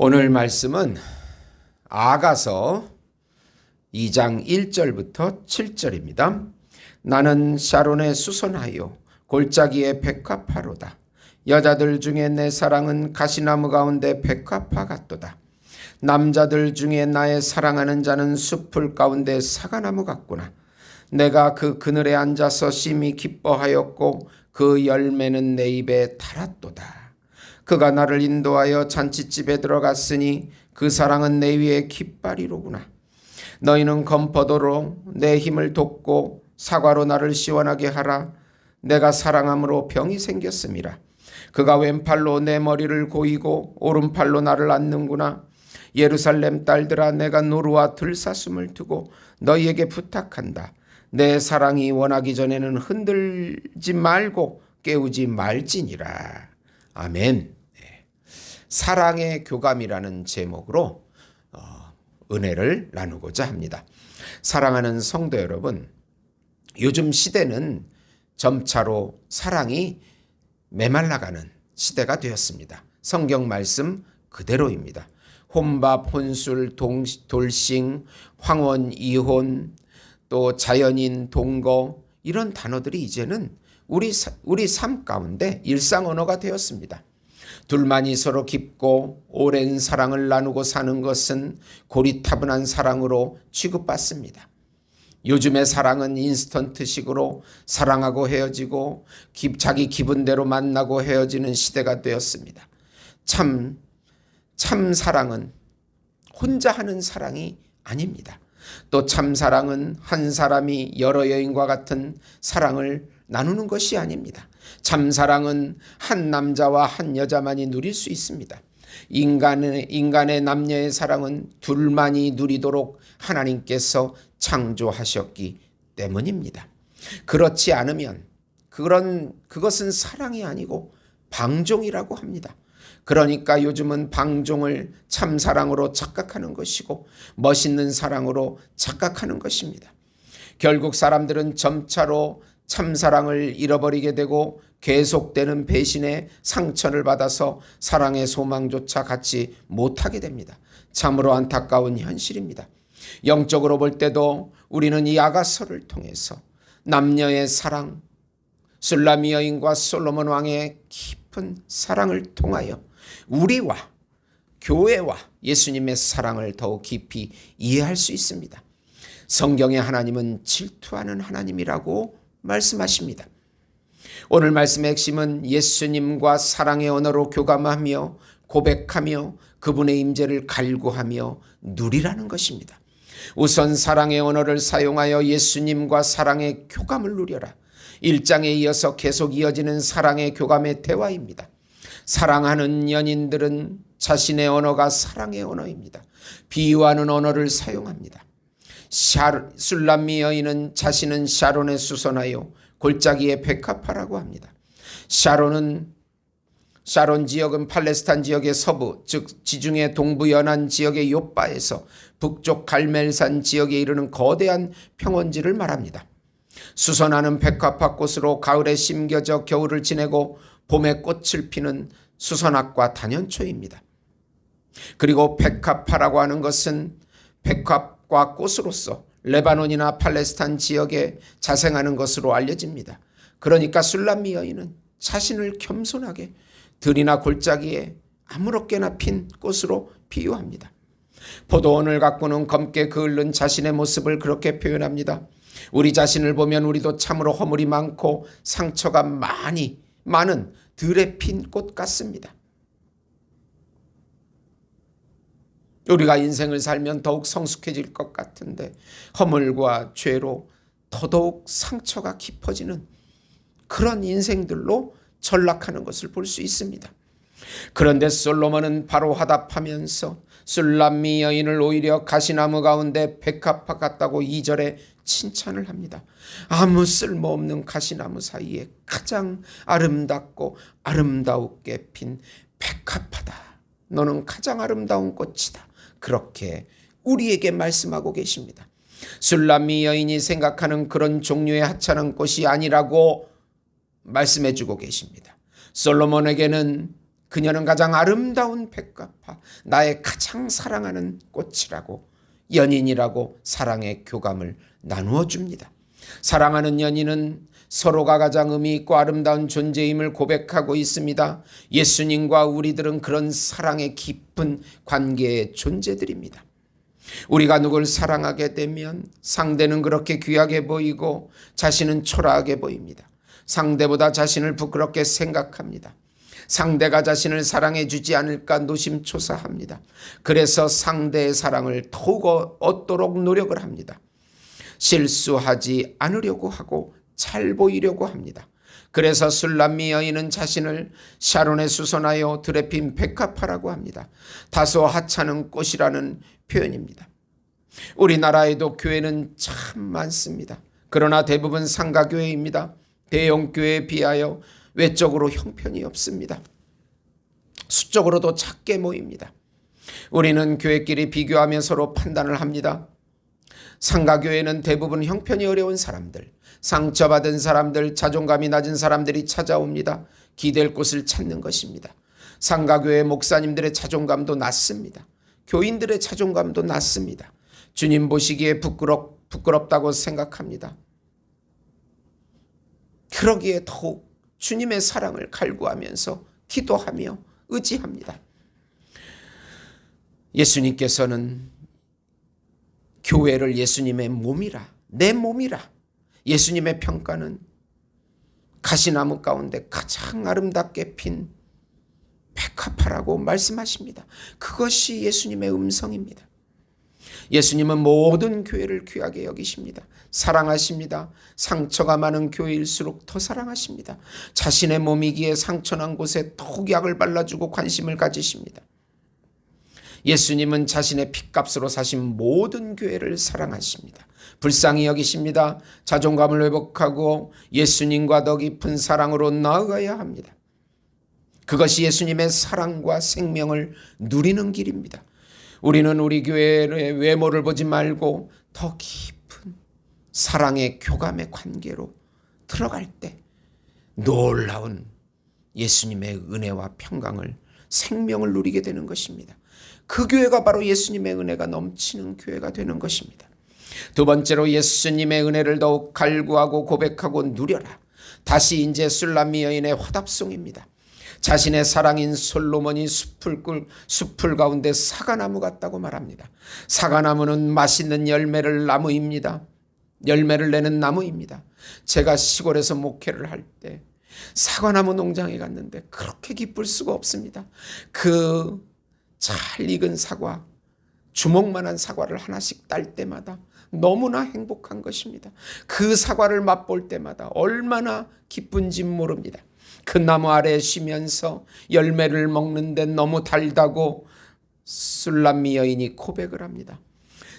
오늘 말씀은 아가서 2장 1절부터 7절입니다. 나는 샤론에 수선하여 골짜기에 백합화로다. 여자들 중에 내 사랑은 가시나무 가운데 백합화 같도다. 남자들 중에 나의 사랑하는 자는 숲풀 가운데 사과나무 같구나. 내가 그 그늘에 앉아서 심히 기뻐하였고 그 열매는 내 입에 달았도다. 그가 나를 인도하여 잔치집에 들어갔으니 그 사랑은 내 위에 깃발이로구나. 너희는 검포도로 내 힘을 돋고 사과로 나를 시원하게 하라. 내가 사랑함으로 병이 생겼음이라. 그가 왼팔로 내 머리를 고이고 오른팔로 나를 안는구나. 예루살렘 딸들아, 내가 노루와 들사슴을 두고 너희에게 부탁한다. 내 사랑이 원하기 전에는 흔들지 말고 깨우지 말지니라. 아멘. 사랑의 교감이라는 제목으로 은혜를 나누고자 합니다. 사랑하는 성도 여러분, 요즘 시대는 점차로 사랑이 메말라가는 시대가 되었습니다. 성경 말씀 그대로입니다. 혼밥, 혼술, 돌싱, 황혼, 이혼, 또 자연인, 동거, 이런 단어들이 이제는 우리 삶 가운데 일상 언어가 되었습니다. 둘만이 서로 깊고 오랜 사랑을 나누고 사는 것은 고리타분한 사랑으로 취급받습니다. 요즘의 사랑은 인스턴트식으로 사랑하고 헤어지고 자기 기분대로 만나고 헤어지는 시대가 되었습니다. 참 사랑은 혼자 하는 사랑이 아닙니다. 또 참 사랑은 한 사람이 여러 여인과 같은 사랑을 나누는 것이 아닙니다. 참 사랑은 한 남자와 한 여자만이 누릴 수 있습니다. 인간의 남녀의 사랑은 둘만이 누리도록 하나님께서 창조하셨기 때문입니다. 그렇지 않으면 그것은 사랑이 아니고 방종이라고 합니다. 그러니까 요즘은 방종을 참사랑으로 착각하는 것이고 멋있는 사랑으로 착각하는 것입니다. 결국 사람들은 점차로 참사랑을 잃어버리게 되고 계속되는 배신에 상처를 받아서 사랑의 소망조차 갖지 못하게 됩니다. 참으로 안타까운 현실입니다. 영적으로 볼 때도 우리는 이 아가서를 통해서 남녀의 사랑, 술라미 여인과 솔로몬 왕의 깊은 사랑을 통하여 우리와 교회와 예수님의 사랑을 더욱 깊이 이해할 수 있습니다. 성경의 하나님은 질투하는 하나님이라고 말씀하십니다. 오늘 말씀의 핵심은 예수님과 사랑의 언어로 교감하며 고백하며 그분의 임재를 갈구하며 누리라는 것입니다. 우선 사랑의 언어를 사용하여 예수님과 사랑의 교감을 누려라. 1장에 이어서 계속 이어지는 사랑의 교감의 대화입니다. 사랑하는 연인들은 자신의 언어가 사랑의 언어입니다. 비유하는 언어를 사용합니다. 술람미 여인은 자신은 샤론에 수선하여 골짜기에 백합화라고 합니다. 샤론 지역은 팔레스타인 지역의 서부, 즉 지중해 동부 연안 지역의 욥바에서 북쪽 갈멜산 지역에 이르는 거대한 평원지를 말합니다. 수선하는 백합화 꽃으로 가을에 심겨져 겨울을 지내고 봄에 꽃을 피는 수선학과 단연초입니다. 그리고 백합화라고 하는 것은 백합과 꽃으로서 레바논이나 팔레스타인 지역에 자생하는 것으로 알려집니다. 그러니까 술람미 여인은 자신을 겸손하게 들이나 골짜기에 아무렇게나 핀 꽃으로 비유합니다. 포도원을 가꾸는 검게 그을른 자신의 모습을 그렇게 표현합니다. 우리 자신을 보면 우리도 참으로 허물이 많고 상처가 많은 들에 핀 꽃 같습니다. 우리가 인생을 살면 더욱 성숙해질 것 같은데 허물과 죄로 더더욱 상처가 깊어지는 그런 인생들로 전락하는 것을 볼 수 있습니다. 그런데 솔로몬은 바로 화답하면서 술람미 여인을 오히려 가시나무 가운데 백합화 같다고 2절에 칭찬을 합니다. 아무 쓸모없는 가시나무 사이에 가장 아름답고 아름다우게 핀 백합화다. 너는 가장 아름다운 꽃이다. 그렇게 우리에게 말씀하고 계십니다. 술람미 여인이 생각하는 그런 종류의 하찮은 꽃이 아니라고 말씀해 주고 계십니다. 솔로몬에게는 그녀는 가장 아름다운 백합화, 나의 가장 사랑하는 꽃이라고, 연인이라고 사랑의 교감을 나누어 줍니다. 사랑하는 연인은 서로가 가장 의미 있고 아름다운 존재임을 고백하고 있습니다. 예수님과 우리들은 그런 사랑의 깊은 관계의 존재들입니다. 우리가 누굴 사랑하게 되면 상대는 그렇게 귀하게 보이고 자신은 초라하게 보입니다. 상대보다 자신을 부끄럽게 생각합니다. 상대가 자신을 사랑해 주지 않을까 노심초사합니다. 그래서 상대의 사랑을 더욱 얻도록 노력을 합니다. 실수하지 않으려고 하고 잘 보이려고 합니다. 그래서 술람미 여인은 자신을 샤론에 수선하여 들에 핀 백합화라고 합니다. 다소 하찮은 꽃이라는 표현입니다. 우리나라에도 교회는 참 많습니다. 그러나 대부분 상가교회입니다. 대형교회에 비하여 외적으로 형편이 없습니다. 수적으로도 작게 모입니다. 우리는 교회끼리 비교하며 서로 판단을 합니다. 상가교회는 대부분 형편이 어려운 사람들, 상처받은 사람들, 자존감이 낮은 사람들이 찾아옵니다. 기댈 곳을 찾는 것입니다. 상가교회 목사님들의 자존감도 낮습니다. 교인들의 자존감도 낮습니다. 주님 보시기에 부끄럽다고 생각합니다. 그러기에 더욱 주님의 사랑을 갈구하면서 기도하며 의지합니다. 예수님께서는 교회를 예수님의 몸이라, 내 몸이라, 예수님의 평가는 가시나무 가운데 가장 아름답게 핀 백합화라고 말씀하십니다. 그것이 예수님의 음성입니다. 예수님은 모든 교회를 귀하게 여기십니다. 사랑하십니다. 상처가 많은 교회일수록 더 사랑하십니다. 자신의 몸이기에 상처난 곳에 더욱 약을 발라주고 관심을 가지십니다. 예수님은 자신의 핏값으로 사신 모든 교회를 사랑하십니다. 불쌍히 여기십니다. 자존감을 회복하고 예수님과 더 깊은 사랑으로 나아가야 합니다. 그것이 예수님의 사랑과 생명을 누리는 길입니다. 우리는 우리 교회의 외모를 보지 말고 더 깊은 사랑의 교감의 관계로 들어갈 때 놀라운 예수님의 은혜와 평강을, 생명을 누리게 되는 것입니다. 그 교회가 바로 예수님의 은혜가 넘치는 교회가 되는 것입니다. 두 번째로 예수님의 은혜를 더욱 갈구하고 고백하고 누려라. 다시 이제 술람미 여인의 화답송입니다. 자신의 사랑인 솔로몬이 숲풀 가운데 사과나무 같다고 말합니다. 사과나무는 맛있는 열매를 내는 나무입니다. 제가 시골에서 목회를 할 때 사과나무 농장에 갔는데 그렇게 기쁠 수가 없습니다. 그 잘 익은 사과, 주먹만한 사과를 하나씩 딸 때마다 너무나 행복한 것입니다. 그 사과를 맛볼 때마다 얼마나 기쁜지 모릅니다. 그 나무 아래에 쉬면서 열매를 먹는데 너무 달다고 술람미 여인이 고백을 합니다.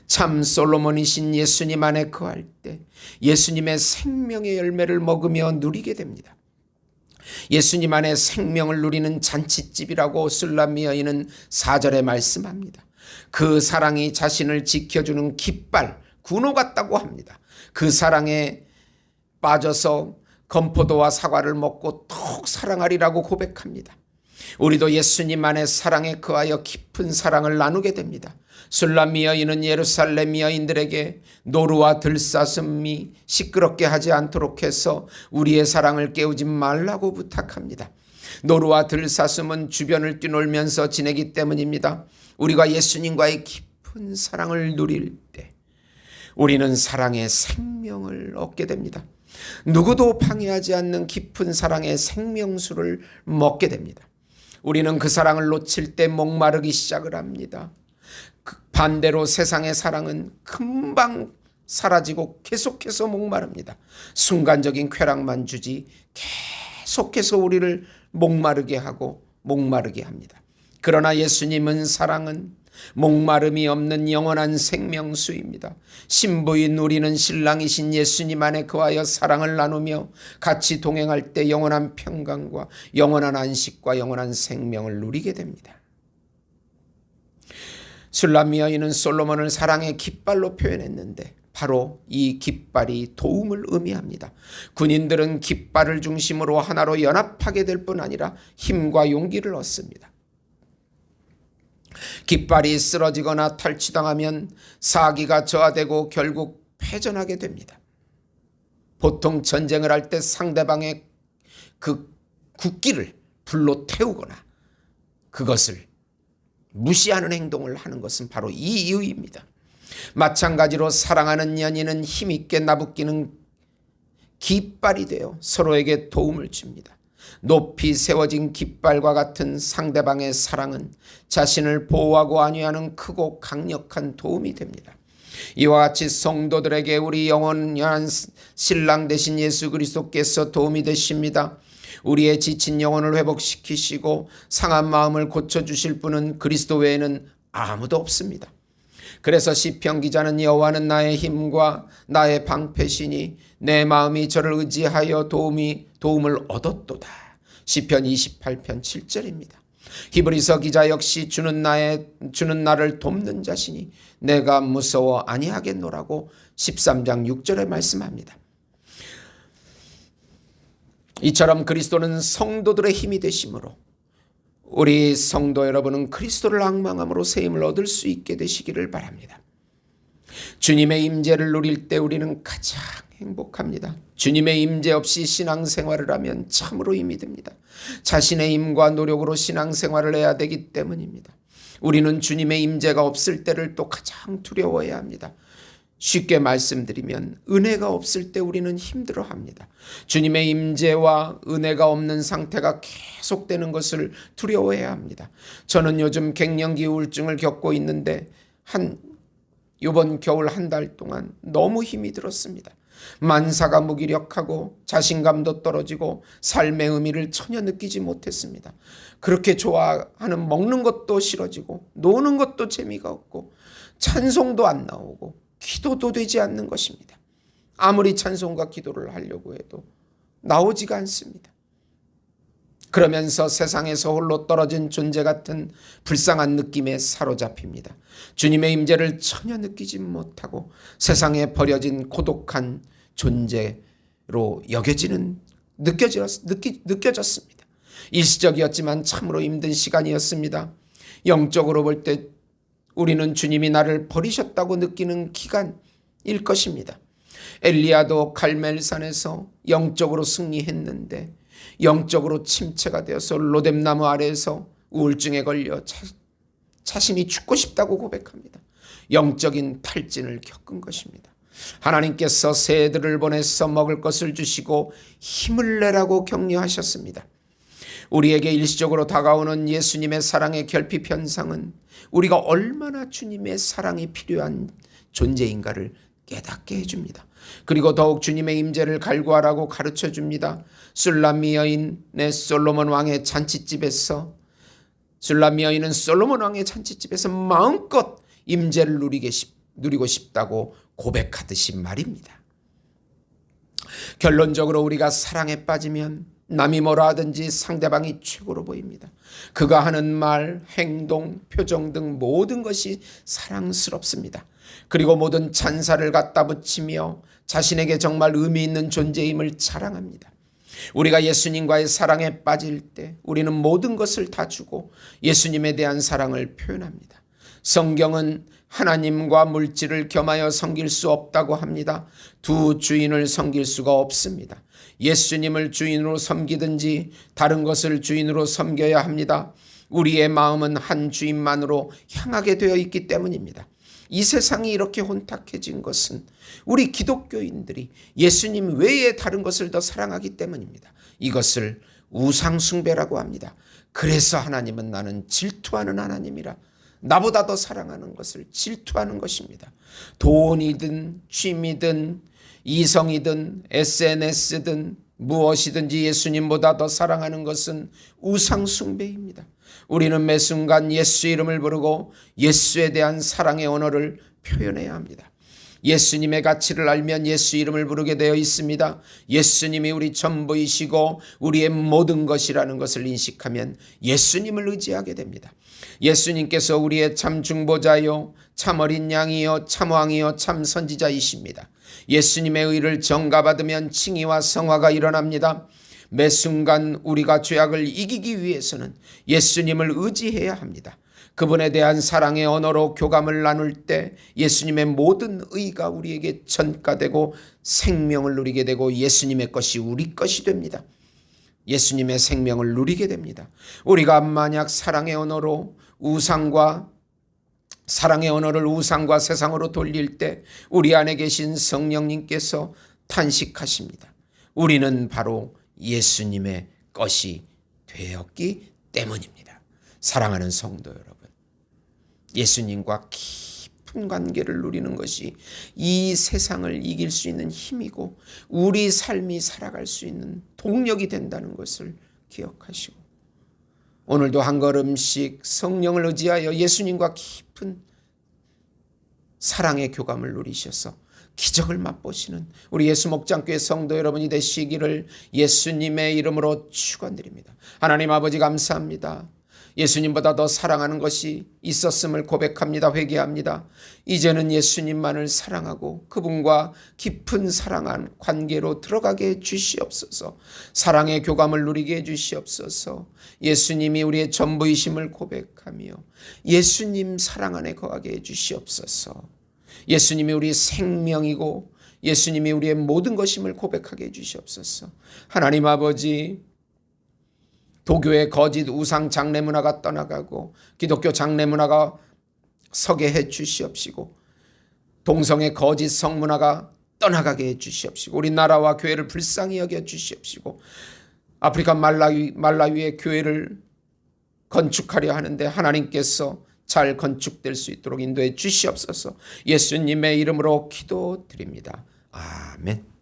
참 솔로몬이신 예수님 안에 거할 때 예수님의 생명의 열매를 먹으며 누리게 됩니다. 예수님 안에 생명을 누리는 잔치집이라고 술람미 여인은 4절에 말씀합니다. 그 사랑이 자신을 지켜주는 깃발, 군호 같다고 합니다. 그 사랑에 빠져서 건포도와 사과를 먹고 더욱 사랑하리라고 고백합니다. 우리도 예수님 안에 사랑에 거하여 깊은 사랑을 나누게 됩니다. 술람미 여인은 예루살렘 여인들에게 노루와 들사슴이 시끄럽게 하지 않도록 해서 우리의 사랑을 깨우지 말라고 부탁합니다. 노루와 들사슴은 주변을 뛰놀면서 지내기 때문입니다. 우리가 예수님과의 깊은 사랑을 누릴 때 우리는 사랑의 생명을 얻게 됩니다. 누구도 방해하지 않는 깊은 사랑의 생명수를 먹게 됩니다. 우리는 그 사랑을 놓칠 때 목마르기 시작을 합니다. 반대로 세상의 사랑은 금방 사라지고 계속해서 목마릅니다. 순간적인 쾌락만 주지 계속해서 우리를 목마르게 하고 목마르게 합니다. 그러나 예수님은 사랑은 목마름이 없는 영원한 생명수입니다. 신부인 우리는 신랑이신 예수님 안에 거하여 사랑을 나누며 같이 동행할 때 영원한 평강과 영원한 안식과 영원한 생명을 누리게 됩니다. 술람미 여인은 솔로몬을 사랑의 깃발로 표현했는데 바로 이 깃발이 도움을 의미합니다. 군인들은 깃발을 중심으로 하나로 연합하게 될 뿐 아니라 힘과 용기를 얻습니다. 깃발이 쓰러지거나 탈취당하면 사기가 저하되고 결국 패전하게 됩니다. 보통 전쟁을 할 때 상대방의 그 국기를 불로 태우거나 그것을 무시하는 행동을 하는 것은 바로 이 이유입니다. 마찬가지로 사랑하는 연인은 힘있게 나부끼는 깃발이 되어 서로에게 도움을 줍니다. 높이 세워진 깃발과 같은 상대방의 사랑은 자신을 보호하고 안위하는 크고 강력한 도움이 됩니다. 이와 같이 성도들에게 우리 영원한 신랑 되신 예수 그리스도께서 도움이 되십니다. 우리의 지친 영혼을 회복시키시고 상한 마음을 고쳐주실 분은 그리스도 외에는 아무도 없습니다. 그래서 시편 기자는 여호와는 나의 힘과 나의 방패시니 내 마음이 저를 의지하여 도움을 얻었도다. 시편 28편 7절입니다. 히브리서 기자 역시 주는 나를 돕는 자시니 내가 무서워 아니하겠노라고 13장 6절에 말씀합니다. 이처럼 그리스도는 성도들의 힘이 되심으로 우리 성도 여러분은 그리스도를 앙망함으로 세임을 얻을 수 있게 되시기를 바랍니다. 주님의 임재를 누릴 때 우리는 가장 행복합니다. 주님의 임재 없이 신앙생활을 하면 참으로 힘이 듭니다. 자신의 힘과 노력으로 신앙생활을 해야 되기 때문입니다. 우리는 주님의 임재가 없을 때를 또 가장 두려워해야 합니다. 쉽게 말씀드리면 은혜가 없을 때 우리는 힘들어합니다. 주님의 임재와 은혜가 없는 상태가 계속되는 것을 두려워해야 합니다. 저는 요즘 갱년기 우울증을 겪고 있는데 이번 겨울 한 달 동안 너무 힘이 들었습니다. 만사가 무기력하고 자신감도 떨어지고 삶의 의미를 전혀 느끼지 못했습니다. 그렇게 좋아하는 먹는 것도 싫어지고 노는 것도 재미가 없고 찬송도 안 나오고 기도도 되지 않는 것입니다. 아무리 찬송과 기도를 하려고 해도 나오지가 않습니다. 그러면서 세상에서 홀로 떨어진 존재 같은 불쌍한 느낌에 사로잡힙니다. 주님의 임재를 전혀 느끼지 못하고 세상에 버려진 고독한 존재로 느껴졌습니다. 일시적이었지만 참으로 힘든 시간이었습니다. 영적으로 볼 때 우리는 주님이 나를 버리셨다고 느끼는 기간일 것입니다. 엘리야도 갈멜산에서 영적으로 승리했는데 영적으로 침체가 되어서 로뎀나무 아래에서 우울증에 걸려 자신이 죽고 싶다고 고백합니다. 영적인 탈진을 겪은 것입니다. 하나님께서 새들을 보내서 먹을 것을 주시고 힘을 내라고 격려하셨습니다. 우리에게 일시적으로 다가오는 예수님의 사랑의 결핍 현상은 우리가 얼마나 주님의 사랑이 필요한 존재인가를 깨닫게 해줍니다. 그리고 더욱 주님의 임재를 갈구하라고 가르쳐줍니다. 술람미 여인은 솔로몬 왕의 잔치집에서 마음껏 임재를 누리고 싶다고 고백하듯이 말입니다. 결론적으로 우리가 사랑에 빠지면 남이 뭐라 하든지 상대방이 최고로 보입니다. 그가 하는 말, 행동, 표정 등 모든 것이 사랑스럽습니다. 그리고 모든 찬사를 갖다 붙이며 자신에게 정말 의미 있는 존재임을 자랑합니다. 우리가 예수님과의 사랑에 빠질 때 우리는 모든 것을 다 주고 예수님에 대한 사랑을 표현합니다. 성경은 하나님과 물질을 겸하여 섬길 수 없다고 합니다. 두 주인을 섬길 수가 없습니다. 예수님을 주인으로 섬기든지 다른 것을 주인으로 섬겨야 합니다. 우리의 마음은 한 주인만으로 향하게 되어 있기 때문입니다. 이 세상이 이렇게 혼탁해진 것은 우리 기독교인들이 예수님 외에 다른 것을 더 사랑하기 때문입니다. 이것을 우상숭배라고 합니다. 그래서 하나님은 나는 질투하는 하나님이라 나보다 더 사랑하는 것을 질투하는 것입니다. 돈이든 취미든 이성이든 SNS든 무엇이든지 예수님보다 더 사랑하는 것은 우상숭배입니다. 우리는 매 순간 예수 이름을 부르고 예수에 대한 사랑의 언어를 표현해야 합니다. 예수님의 가치를 알면 예수 이름을 부르게 되어 있습니다. 예수님이 우리 전부이시고 우리의 모든 것이라는 것을 인식하면 예수님을 의지하게 됩니다. 예수님께서 우리의 참 중보자요, 참 어린 양이요, 참 왕이요, 참 선지자이십니다. 예수님의 의를 전가받으면 칭의와 성화가 일어납니다. 매 순간 우리가 죄악을 이기기 위해서는 예수님을 의지해야 합니다. 그분에 대한 사랑의 언어로 교감을 나눌 때 예수님의 모든 의가 우리에게 전가되고 생명을 누리게 되고 예수님의 것이 우리 것이 됩니다. 예수님의 생명을 누리게 됩니다. 우리가 만약 사랑의 언어를 우상과 세상으로 돌릴 때 우리 안에 계신 성령님께서 탄식하십니다. 우리는 바로 예수님의 것이 되었기 때문입니다. 사랑하는 성도 여러분, 예수님과 깊은 관계를 누리는 것이 이 세상을 이길 수 있는 힘이고 우리 삶이 살아갈 수 있는 동력이 된다는 것을 기억하시고 오늘도 한 걸음씩 성령을 의지하여 예수님과 깊은 사랑의 교감을 누리셔서 기적을 맛보시는 우리 예수 목장교회 성도 여러분이 되시기를 예수님의 이름으로 축원드립니다. 하나님 아버지 감사합니다. 예수님보다 더 사랑하는 것이 있었음을 고백합니다. 회개합니다. 이제는 예수님만을 사랑하고 그분과 깊은 사랑한 관계로 들어가게 해주시옵소서. 사랑의 교감을 누리게 해주시옵소서. 예수님이 우리의 전부이심을 고백하며 예수님 사랑 안에 거하게 해주시옵소서. 예수님이 우리의 생명이고 예수님이 우리의 모든 것임을 고백하게 해주시옵소서. 하나님 아버지, 도교의 거짓 우상 장래 문화가 떠나가고 기독교 장래 문화가 서게 해 주시옵시고 동성의 거짓 성문화가 떠나가게 해 주시옵시고 우리나라와 교회를 불쌍히 여겨 주시옵시고 아프리카 말라위의 교회를 건축하려 하는데 하나님께서 잘 건축될 수 있도록 인도해 주시옵소서. 예수님의 이름으로 기도드립니다. 아멘.